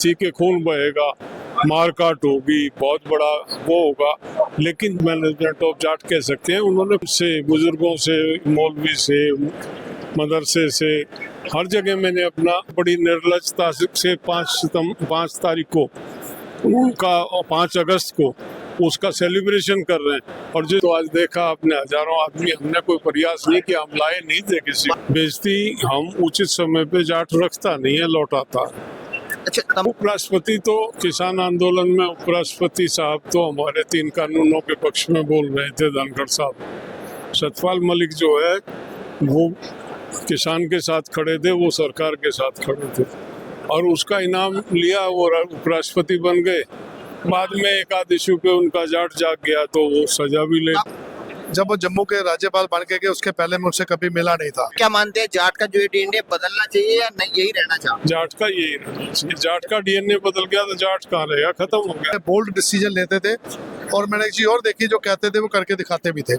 किसी के खून बहेगा, मारकाट होगी, बहुत बड़ा वो होगा, लेकिन मैनेजमेंट ऑफ जाट कह सकते हैं उन्होंने से बुजुर्गों से, मौलवी से, मदरसे से, हर जगह मैंने अपना बड़ी निर्लजता से 5 तारीख को उनका 5 अगस्त को उसका सेलिब्रेशन कर रहे हैं। और जो तो आज देखा आपने, हजारों आदमी, हमने कोई प्रयास नहीं किया, हम लाए नहीं थे किसी बेइज्जती, हम उचित समय पे जाट रखता नहीं है, लौटाता। अच्छा, उपराष्ट्रपति तो किसान आंदोलन में उपराष्ट्रपति साहब तो हमारे 3 कानूनों के पक्ष में बोल रहे थे, धनखड़ साहब। सतपाल मलिक जो है वो किसान के साथ खड़े थे, वो सरकार के साथ खड़े थे और उसका इनाम लिया, वो उपराष्ट्रपति बन गए। बाद में एक आध इशू पे उनका जाट जाग गया तो वो सजा भी ले। जब वो जम्मू के राज्यपाल बन के गए उसके पहले मैं उनसे कभी मिला नहीं था। क्या मानते हैं जाट का जो डीएनए बदलना चाहिए या नहीं, यही रहना चाहिए? जाट का यही रहना चाहिए। जाट का डीएनए बदल गया तो जाट कहाँ रहेगा, खत्म हो गया। बोल्ड डिसीजन लेते थे और मैंने एक चीज और देखी, जो कहते थे वो करके दिखाते भी थे।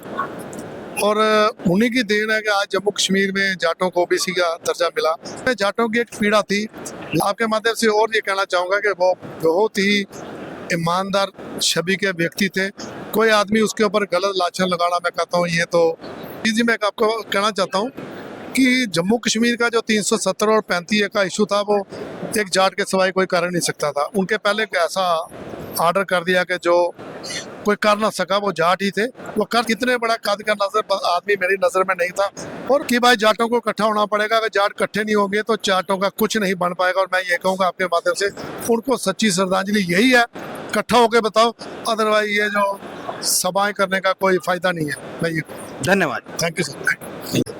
और उन्हीं की देन है कि आज जम्मू कश्मीर में जाटों को ओबीसी का दर्जा मिला। जाटों की एक पीड़ा थी, आपके माध्यम से और ये कहना चाहूँगा कि वो बहुत ही ईमानदार छवि के व्यक्ति थे। कोई आदमी उसके ऊपर गलत लाछन लगाना, मैं कहता हूँ ये तो जी मैं आपको कहना चाहता हूँ कि जम्मू कश्मीर का जो 370 और 35 का इशू था वो एक जाट के सिवाय कोई कर नहीं सकता था। उनके पहले एक ऐसा आर्डर कर दिया कि जो कोई कर ना सका, वो जाट ही थे। वो कर कितने बड़ा कद का नजर आदमी मेरी नजर में नहीं था। और कि भाई जाटों को इकट्ठा होना पड़ेगा, अगर जाट इकट्ठे नहीं होंगे तो जाटों का कुछ नहीं बन पाएगा। और मैं ये कहूँगा आपके माध्यम से उनको सच्ची श्रद्धांजलि यही है, इकट्ठा होकर बताओ, अदरवाइज ये जो सभाएं करने का कोई फायदा नहीं है। मैं ये धन्यवाद, थैंक यू सर।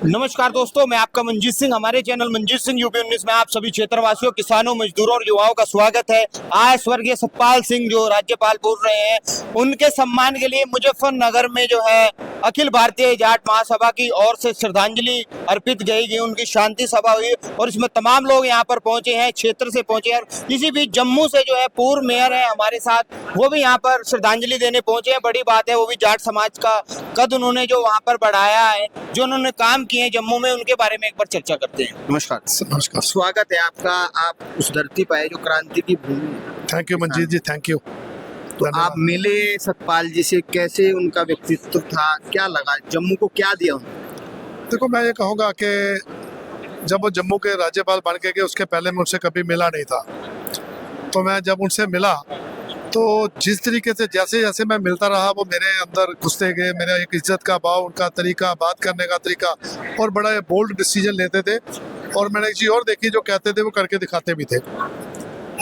नमस्कार दोस्तों, मैं आपका मंजीत सिंह, हमारे चैनल मंजीत सिंह यूपी 19 में आप सभी क्षेत्रवासियों, किसानों, मजदूरों और युवाओं का स्वागत है। आज स्वर्गीय सतपाल सिंह जो राज्यपाल बोल रहे हैं, उनके सम्मान के लिए मुजफ्फरनगर में जो है अखिल भारतीय जाट महासभा की ओर से श्रद्धांजलि अर्पित गई। उनकी शांति सभा हुई और इसमें तमाम लोग यहाँ पर पहुंचे हैं, क्षेत्र से पहुंचे हैं। इसी बीच जम्मू से जो है पूर्व मेयर है हमारे साथ, वो भी यहाँ पर श्रद्धांजलि देने पहुंचे हैं। बड़ी बात है, वो भी जाट समाज का कद उन्होंने जो वहाँ पर बढ़ाया है, जो उन्होंने काम किए जम्मू में, उनके बारे में एक बार चर्चा करते हैं। नमस्कार। नमस्कार, स्वागत है आपका। आप उस धरती पर है जो क्रांति की भूमि है। Thank you Manjeet ji, thank you. तो आप मिले सतपाल जी से, कैसे उनका व्यक्तित्व था, क्या लगा, जम्मू को क्या दिया उन्होंने? देखो, मैं ये कहूँगा कि जब वो जम्मू के राज्यपाल बन के गए उसके पहले मैं उनसे कभी मिला नहीं था। तो मैं जब उनसे मिला तो जिस तरीके से जैसे जैसे मैं मिलता रहा, वो मेरे अंदर घुसते गए। मेरा एक इज्जत का भाव, उनका तरीका, बात करने का तरीका, और बड़ा बोल्ड डिसीजन लेते थे। और मैंने एक चीज़ और देखी, जो कहते थे वो करके दिखाते भी थे।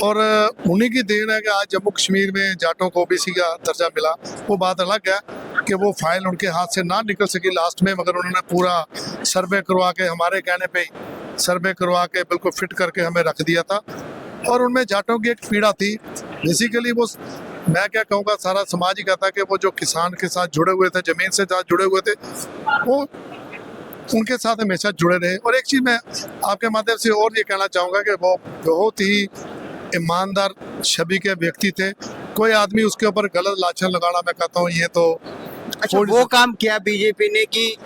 और उन्हीं की देन है कि आज जम्मू कश्मीर में जाटों को ओबीसी का दर्जा मिला। वो बात अलग है कि वो फाइल उनके हाथ से ना निकल सकी लास्ट में, मगर उन्होंने पूरा सर्वे करवा के, हमारे कहने पे सर्वे करवा के बिल्कुल फिट करके हमें रख दिया था। और उनमें जाटों की एक पीड़ा थी। बेसिकली वो, मैं क्या कहूँगा, सारा समाज ही कहता कि वो जो किसान के साथ जुड़े हुए थे, जमीन से साथ जुड़े हुए थे, वो उनके साथ हमेशा जुड़े रहे। और एक चीज़ मैं आपके माध्यम से और ये कहना चाहूँगा कि वो बहुत ही ईमानदार छवि के व्यक्ति थे। कोई आदमी उसके ऊपर गलत लाछन लगाना, मैं कहता हूँ ये तो अच्छा, वो काम किया बीजेपी ने कि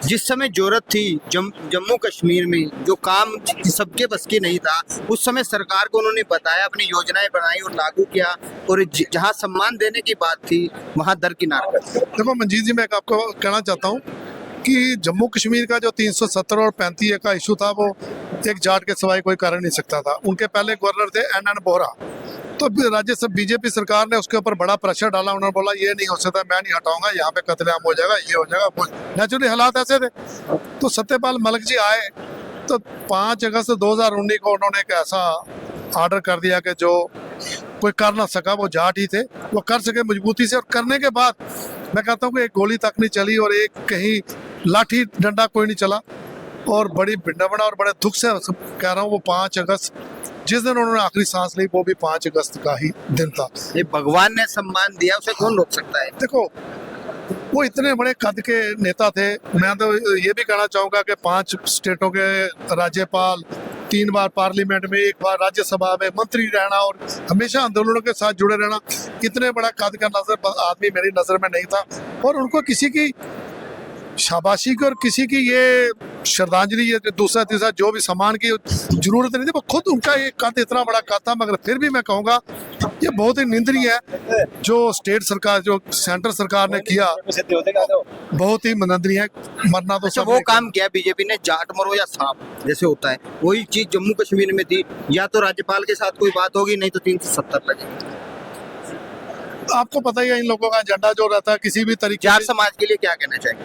जिस समय जरूरत थी जम्मू कश्मीर में, जो काम सबके बस की नहीं था, उस समय सरकार को उन्होंने बताया, अपनी योजनाएं बनाई और लागू किया, और जहां सम्मान देने की बात थी वहां दरकिनार कर दिया। देखो मंजीत जी, मैं आपको कहना चाहता हूँ कि जम्मू कश्मीर का जो 370 और 35 का इशू था, वो एक जाट के सिवाय कोई कर नहीं सकता था। उनके पहले गवर्नर थे NN बोहरा। तो राज्य सब बीजेपी सरकार ने उसके ऊपर बड़ा प्रेशर डाला। उन्होंने बोला ये नहीं हो सकता, मैं नहीं हटाऊंगा, यहाँ पे कत्लेआम हो जाएगा, ये हो जाएगा। नेचुरली हालात ऐसे थे। तो सत्यपाल मलिक जी आए तो 5 अगस्त 2019 को उन्होंने एक ऐसा आर्डर कर दिया कि जो कोई कर ना सका, वो जाट ही थे। वो कर सके मजबूती से, और करने के बाद मैं कहता हूँ कि एक गोली तक नहीं चली और एक कहीं लाठी डंडा कोई नहीं चला। और बड़ी भिंडवना और बड़े दुख से कह रहा हूँ, वो 5 अगस्त जिस दिन उन्होंने आखिरी सांस ली, वो भी 5 अगस्त का ही दिन था। ये भगवान ने सम्मान दिया, उसे कौन रोक सकता है? देखो, वो इतने बड़े कद के नेता थे। मैं तो ये भी कहना चाहूँगा कि 5 स्टेटों के राज्यपाल, 3 बार पार्लियामेंट में, 1 बार राज्यसभा में मंत्री रहना और हमेशा आंदोलनों के साथ जुड़े रहना, इतने बड़ा कद का नजर आदमी मेरी नजर में नहीं था। और उनको किसी की शाबाशी की और किसी की ये श्रद्धांजलि ये दूसरा तीसरा जो भी सामान की जरूरत नहीं थी, वो खुद उनका एक कद इतना बड़ा कद था। मगर फिर भी मैं कहूँगा ये बहुत ही निंदनीय है जो स्टेट सरकार जो सेंट्रल सरकार ने किया, बहुत ही निंदनीय है। मरना तो अच्छा, सब वो काम किया बीजेपी ने, जाट मरो या सांप जैसे होता है, वही चीज जम्मू कश्मीर में थी। या तो राज्यपाल के साथ कोई बात होगी, नहीं तो 370 लगेगी। आपको पता ही है इन लोगों का एजेंडा जो रहता है किसी भी तरीके जाट से। समाज के लिए क्या कहना चाहिए?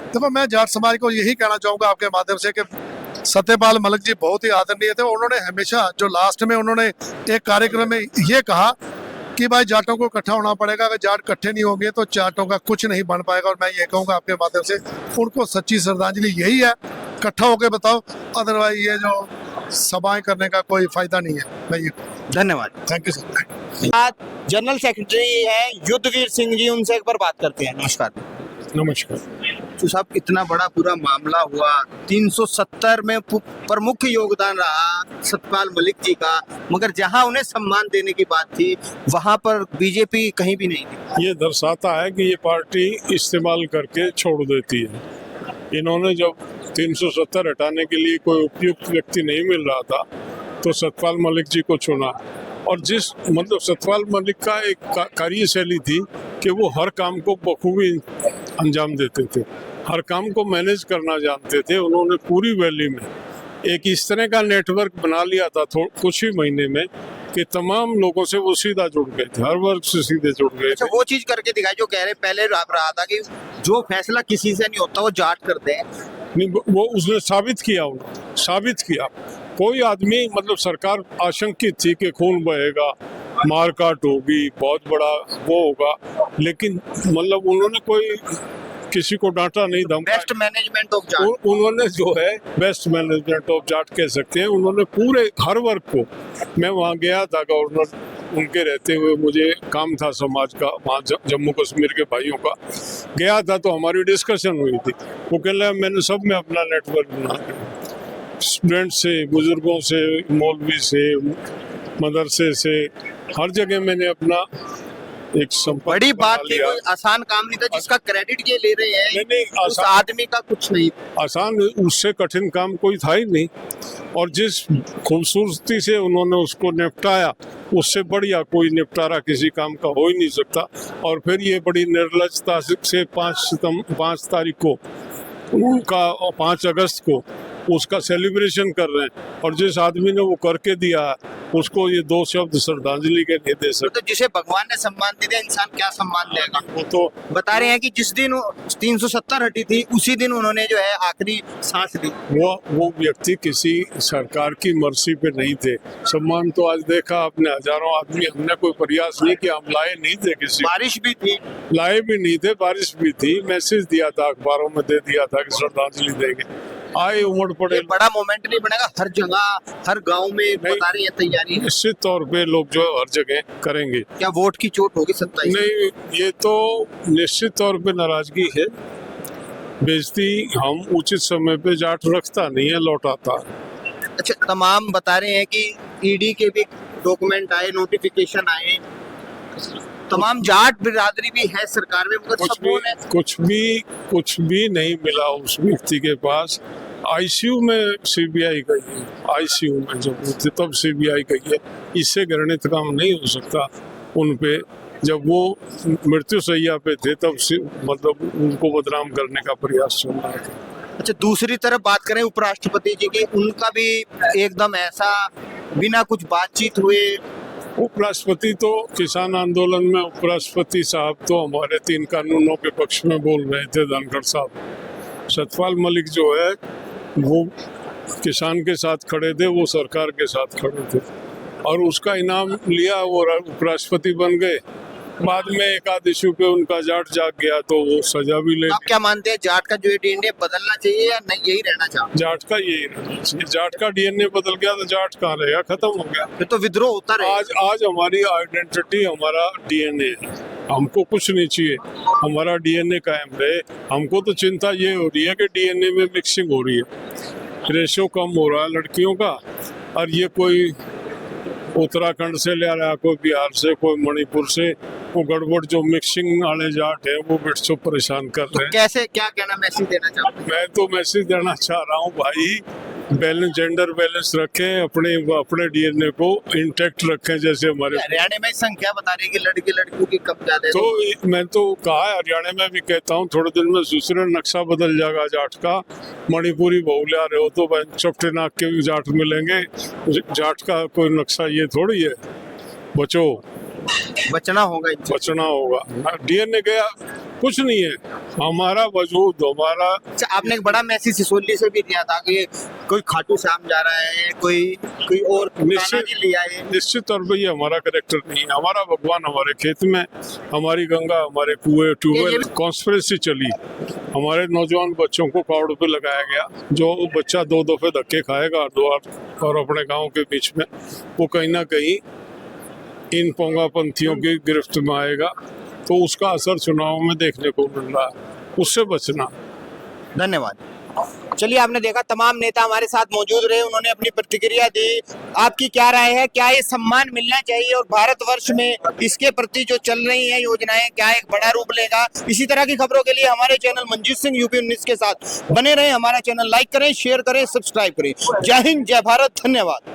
देखो मैं जाट समाज को यही कहना चाहूंगा आपके माध्यम से कि सत्यपाल मलिक जी बहुत ही आदरणीय थे। उन्होंने हमेशा जो लास्ट में उन्होंने एक कार्यक्रम में ये कहा कि भाई जाटों को इकट्ठा होना पड़ेगा, अगर जाट इकट्ठे नहीं होंगे तो जाटों का कुछ नहीं बन पाएगा। और मैं ये कहूँगा आपके माध्यम से उनको सच्ची श्रद्धांजलि यही है, इकट्ठा होकर बताओ, अदरवाइज ये जो सभाएं करने का कोई फायदा नहीं है। मैं ये धन्यवाद। Thank you sir. आज जनरल सेक्रेटरी है युद्धवीर सिंह जी, उनसे एक बार बात करते हैं। नमस्कार। नमस्कार। तो साहब, इतना बड़ा पूरा मामला हुआ, 370 में प्रमुख योगदान रहा सतपाल मलिक जी का, मगर जहां उन्हें सम्मान देने की बात थी वहां पर बीजेपी कहीं भी नहीं थी। ये दर्शाता है कि ये पार्टी इस्तेमाल करके छोड़ देती है। इन्होंने जब 370 हटाने के लिए कोई उपयुक्त व्यक्ति नहीं मिल रहा था तो सतपाल मलिक जी को चुना। और जिस मतलब सतपाल मलिक का एक कार्यशैली थी कि वो हर काम को बखूबी अंजाम देते थे, हर काम को मैनेज करना जानते थे। उन्होंने पूरी वैली में एक इस तरह का नेटवर्क बना लिया था कुछ ही महीने में कि तमाम लोगों से वो सीधा जुड़ गए थे, हर वर्ग से सीधे जुड़ गए अच्छा, थे। वो चीज करके दिखाई जो कह रहे पहले रहा था कि जो फैसला किसी से नहीं होता वो जाट करते हैं। नहीं, वो उसने साबित किया, उन्होंने साबित किया। कोई आदमी मतलब सरकार आशंकित थी कि खून बहेगा, मारकाट होगी, बहुत बड़ा वो होगा, लेकिन मतलब उन्होंने कोई किसी को डांटा नहीं, धमकाया। Best management of Jat. उन्होंने जो है बेस्ट मैनेजमेंट ऑफ जाट कह सकते हैं। उन्होंने पूरे हर वर्ग को, मैं वहाँ गया था गवर्नर उनके रहते हुए, मुझे काम था समाज का वहाँ जम्मू कश्मीर के भाइयों का, गया था तो हमारी डिस्कशन हुई थी। वो कह रहे मैंने सब में अपना नेटवर्क बना दिया, स्टूडेंट से, बुजुर्गों से, मौलवी से, मदरसे से, हर जगह मैंने अपना एक संपर्क बड़ी बात बना थी, लिया। कोई आसान काम नहीं था जिसका क्रेडिट ये ले रहे हैं। नहीं, उस आदमी का कुछ नहीं। आसान, उससे कठिन काम कोई था ही नहीं। और जिस खूबसूरती से उन्होंने उसको निपटाया, उससे बढ़िया कोई निपटारा किसी काम का हो ही नहीं सकता। और फिर ये बड़ी निर्लजता से 5 तारीख को उनका 5 अगस्त को उसका सेलिब्रेशन कर रहे हैं। और जिस आदमी ने वो करके दिया उसको ये 2 शब्द श्रद्धांजलि के नहीं दे सकते। तो जिसे भगवान ने सम्मान दिया, इंसान क्या सम्मान देगा? वो तो बता रहे हैं कि जिस दिन 370 हटी थी उसी दिन उन्होंने जो है आखिरी सांस ली। वो व्यक्ति किसी सरकार की मर्जी पे नहीं थे। सम्मान तो आज देखा आपने, हजारों आदमी, हमने कोई प्रयास नहीं किया, हम लाए नहीं थे, किसी बारिश भी थी, लाए भी नहीं थे, बारिश भी थी, मैसेज दिया था, अखबारों में दे दिया था कि श्रद्धांजलि देंगे, आए उमड़ पड़े। ये बड़ा मोमेंट नहीं बनेगा? हर जगह हर गांव में बता रही है तैयारी है। निश्चित तौर पे लोग जो हर जगह करेंगे। क्या वोट की चोट होगी 27? नहीं, ये तो निश्चित तौर पे नाराजगी है। बेइज्जती हम उचित समय पे जाट रखता नहीं है, लौटाता। अच्छा, तमाम बता रहे हैं कि ईडी के भी डॉक्यूमेंट आए, नोटिफिकेशन आए, तमाम जाट बिरादरी भी है सरकार में, मगर कुछ भी नहीं मिला उस व्यक्ति के पास। आईसीयू में सीबीआई गई है, आईसीयू में जब वो थे तब सीबीआई गई है। इससे घृणित काम नहीं हो सकता उन पे। जब वो मृत्यु शैया पे थे तब मतलब उनको बदनाम करने का प्रयास चल रहा था। अच्छा, दूसरी तरफ बात करें उपराष्ट्रपति जी की, उनका भी एकदम ऐसा बिना कुछ बातचीत हुए। उपराष्ट्रपति तो किसान आंदोलन में उपराष्ट्रपति साहब तो हमारे 3 कानूनों के पक्ष में बोल रहे थे, धनखड़ साहब। सतपाल मलिक जो है वो किसान के साथ खड़े थे, वो सरकार के साथ खड़े थे और उसका इनाम लिया, वो उपराष्ट्रपति बन गए। बाद में एक आध इशू पे उनका जाट जाग गया तो वो सजा भी ले। आप क्या मानते हैं, जाट का जो डीएनए बदलना चाहिए या नहीं, यही रहना चाहिए? जाट का यही रहना चाहिए। जाट का डीएनए बदल गया तो जाट कहाँ रहेगा, खत्म हो गया। फिर तो विद्रोह होता रहेगा। आज हमारी आइडेंटिटी, हमारा डीएनए है, हमको कुछ नहीं चाहिए, हमारा डीएनए कायम रहे। हमको तो चिंता ये हो रही है कि डीएनए में मिक्सिंग हो रही है, रेशो कम हो रहा है लड़कियों का, और ये कोई उत्तराखंड से ले रहा, कोई बिहार से, कोई मणिपुर से। वो गड़बड़ जो मिक्सिंग वाले जाट है वो बिट्स को परेशान कर रहे हैं। कैसे क्या कहना मैसेज देना चाहते हैं? मैं तो मैसेज देना चाह रहा हूँ भाई, बैलेंस, जेंडर बैलेंस रखें, अपने डीएनए को इंटैक्ट रखें। जैसे हमारे हरियाणा में संख्या बता रही है कि लड़के लड़कियों की कम ज्यादा है। तो मैं तो कहा है, हरियाणा में भी कहता हूँ, थोड़े दिन में दूसरा नक्शा बदल जाएगा जाट का। मणिपुरी बहू ले आ रहे हो तो चपटे नाक के भी जाट मिलेंगे। जाट का कोई नक्शा ये थोड़ी है। बचो, बचना होगा इनसे। बचना होगा। डीएनए गया कुछ नहीं है, हमारा वजूद, हमारा। अच्छा, आपने एक बड़ा मैसेज सिसोली से भी दिया था कि कोई खाटू श्याम जा रहा है, कोई और लिया है। निश्चित तौर पर ये हमारा कैरेक्टर नहीं है। हमारा भगवान हमारे खेत में, हमारी गंगा, हमारे कुएं, ट्यूबवेल। कॉन्स्पिरेसी चली, हमारे नौजवान बच्चों को कावड़ पे लगाया गया। जो बच्चा 2 दफे धक्के खाएगा और अपने गाँव के बीच में, वो कहीं ना कहीं इन पोंगापंथियों की गिरफ्त में आएगा। तो उसका असर चुनाव में देखने को मिल रहा है, उससे बचना। धन्यवाद। चलिए, आपने देखा तमाम नेता हमारे साथ मौजूद रहे, उन्होंने अपनी प्रतिक्रिया दी। आपकी क्या राय है? क्या ये सम्मान मिलना चाहिए और भारतवर्ष में इसके प्रति जो चल रही है योजनाएं, क्या एक बड़ा रूप लेगा? इसी तरह की खबरों के लिए हमारे चैनल मंजीत सिंह यूपी 19 के साथ बने रहें। हमारा चैनल लाइक करें, शेयर करें, सब्सक्राइब करें। जय हिंद, जय भारत, धन्यवाद।